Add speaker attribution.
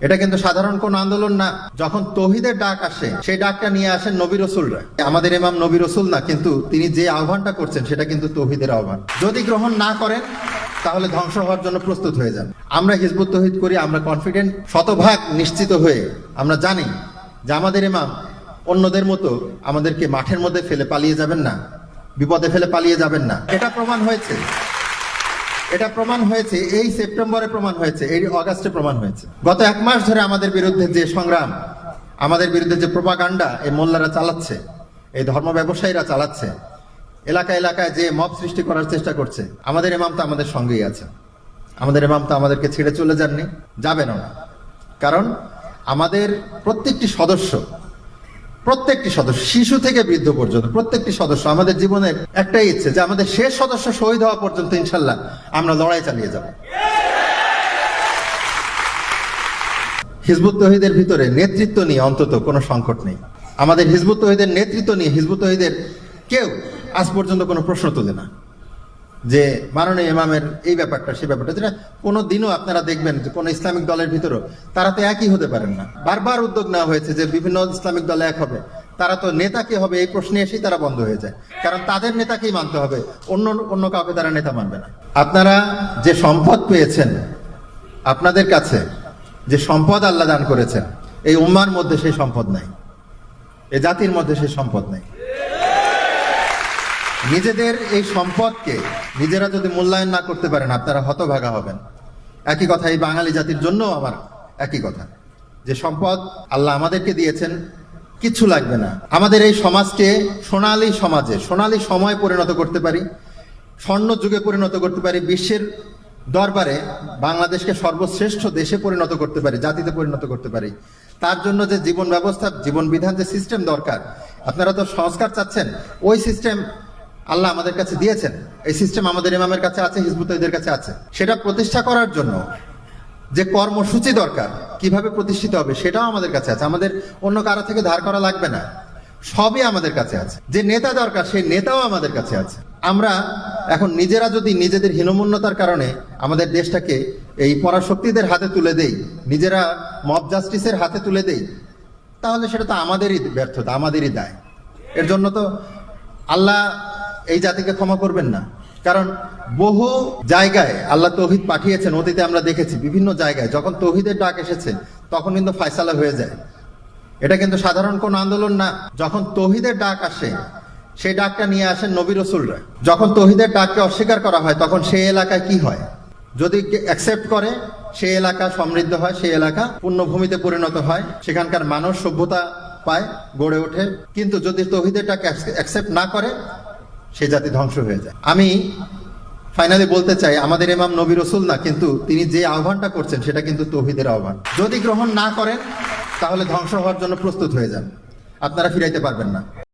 Speaker 1: এটা কিন্তু সাধারণ কোন আন্দোলন না। যখন তৌহিদের ডাক আসে, সেই ডাকটা নিয়ে আসেন নবী রাসূলরা। আমাদের ইমাম নবী রাসূল না, কিন্তু তিনি যে আহ্বানটা করছেন সেটা কিন্তু তৌহিদের আহ্বান। যদি গ্রহণ না করেন তাহলে ধ্বংস হওয়ার জন্য প্রস্তুত হয়ে যান। আমরা হিজবুত তৌহিদ করি, আমরা কনফিডেন্ট, শতভাগ নিশ্চিত হয়ে আমরা জানি যে আমাদের ইমাম অন্যদের মতো আমাদেরকে মাঠের মধ্যে ফেলে পালিয়ে যাবেন না, বিপদে ফেলে পালিয়ে যাবেন না। এটা প্রমাণ হয়েছে এই সেপ্টেম্বরে, প্রমাণ হয়েছে এই অগাস্টে, প্রমাণ হয়েছে। গত 1 মাস ধরে আমাদের বিরুদ্ধে যে সংগ্রাম, আমাদের বিরুদ্ধে যে প্রোপাগান্ডা এই মোল্লারা চালাচ্ছে, এই ধর্ম ব্যবসায়ীরা চালাচ্ছে, এলাকায় এলাকায় যে মব সৃষ্টি করার চেষ্টা করছে, আমাদের ইমাম তো আমাদের সঙ্গেই আছে। আমাদের ইমাম তো আমাদেরকে ছেড়ে চলে যাননি, যাবেনও না। কারণ আমাদের প্রত্যেকটি সদস্য, শিশু থেকে বৃদ্ধ পর্যন্ত প্রত্যেকটি সদস্য, আমাদের জীবনের একটাই ইচ্ছে যে আমাদের শেষ সদস্য শহীদ হওয়া পর্যন্ত ইনশাল্লাহ আমরা লড়াই চালিয়ে যাব। হিজবুত তৌহিদের ভিতরে নেতৃত্ব নিয়ে অন্তত কোনো সংকট নেই। আমাদের হিজবুত তৌহিদের নেতৃত্ব নিয়ে হিজবুত তৌহিদের কেউ আজ পর্যন্ত কোনো প্রশ্ন তোলে না যে মাননীয় ইমামের এই ব্যাপারটা সেই ব্যাপারটা, যেটা কোনো দিনও আপনারা দেখবেন যে কোনো ইসলামিক দলের ভিতরও তারা তো একই হতে পারেন না। বারবার উদ্যোগ নেওয়া হয়েছে যে বিভিন্ন ইসলামিক দলে এক হবে, তারা তো নেতা কে হবে এই প্রশ্নে এসেই তারা বন্ধ হয়ে যায়। কারণ তাদের নেতাকেই মানতে হবে, অন্য কাউকে তারা নেতা মানবে না। আপনারা যে সম্পদ পেয়েছেন, আপনাদের কাছে যে সম্পদ আল্লাহ দান করেছেন, এই উম্মার মধ্যে সেই সম্পদ নাই, এই জাতির মধ্যে সেই সম্পদ নাই। নিজেদের এই সম্পদকে নিজেরা যদি মূল্যায়ন না করতে পারেন, আপনারা হতভাগা হবেন। একই কথা এই বাঙালি জাতির জন্য আমার একই কথা, যে সম্পদ আল্লাহ আমাদেরকে দিয়েছেন, কিচ্ছু লাগবে না। আমাদের এই সমাজকে সোনালী সমাজে, সোনালী সময় পরিণত করতে পারি, স্বর্ণ যুগে পরিণত করতে পারি, বিশ্বের দরবারে বাংলাদেশকে সর্বশ্রেষ্ঠ দেশে পরিণত করতে পারি, জাতিতে পরিণত করতে পারি। তার জন্য যে জীবন ব্যবস্থা, জীবন বিধান, যে সিস্টেম দরকার, আপনারা তো সংস্কার চাচ্ছেন, ওই সিস্টেম আল্লাহ আমাদের কাছে দিয়েছেন। এই সিস্টেম আমাদের ইমামের কাছে আছে, হিজবুত তৌহিদের কাছে আছে। সেটা প্রতিষ্ঠা করার জন্য যে কর্মসূচি দরকার, কিভাবে প্রতিষ্ঠিত হবে, সেটাও আমাদের কাছে আছে। আমাদের অন্য কারো থেকে ধার করা লাগবে না, সবই আমাদের কাছে আছে। যে নেতা দরকার, সেই নেতাও আমাদের কাছে আছে। আমরা এখন নিজেরা যদি নিজেদের হীনমন্যতার কারণে আমাদের দেশটাকে এই পরাশক্তিদের হাতে তুলে দেই, নিজেরা মব জাস্টিসের হাতে তুলে দেই, তাহলে সেটা তো আমাদেরই ব্যর্থতা, আমাদেরই দায়। এর জন্য তো আল্লাহ এই জাতিকে ক্ষমা করবেন না। কারণ বহু জায়গায় আল্লাহ তৌহিদ পাঠিয়েছেন, অতীতে আমরা দেখেছি বিভিন্ন জায়গায় যখন তৌহিদের ডাক এসেছে তখন কিন্তু ফয়সালা হয়ে যায়। এটা কিন্তু সাধারণ কোন আন্দোলন না। যখন তৌহিদের ডাক আসে, সেই ডাকটা নিয়ে আসেন নবী রাসূলরা। যখন তৌহিদের ডাককে অস্বীকার করা হয়, তখন সেই এলাকায় কি হয়? যদি অ্যাকসেপ্ট করে, সেই এলাকা সমৃদ্ধ হয়, সেই এলাকা পুণ্যভূমিতে পরিণত হয়, সেখানকার মানুষ সভ্যতা পায়, গড়ে ওঠে। কিন্তু যদি তৌহিদের ডাক অ্যাকসেপ্ট না করে, সেই জাতি ধ্বংস হয়ে যায়। আমি ফাইনালি বলতে চাই, আমাদের ইমাম নবী রাসূল না, কিন্তু তিনি যে আহ্বানটা করছেন সেটা কিন্তু তৌহিদের আহ্বান। যদি গ্রহণ না করেন তাহলে ধ্বংস হওয়ার জন্য প্রস্তুত হয়ে যান, আপনারা ফিরাইতে পারবেন না।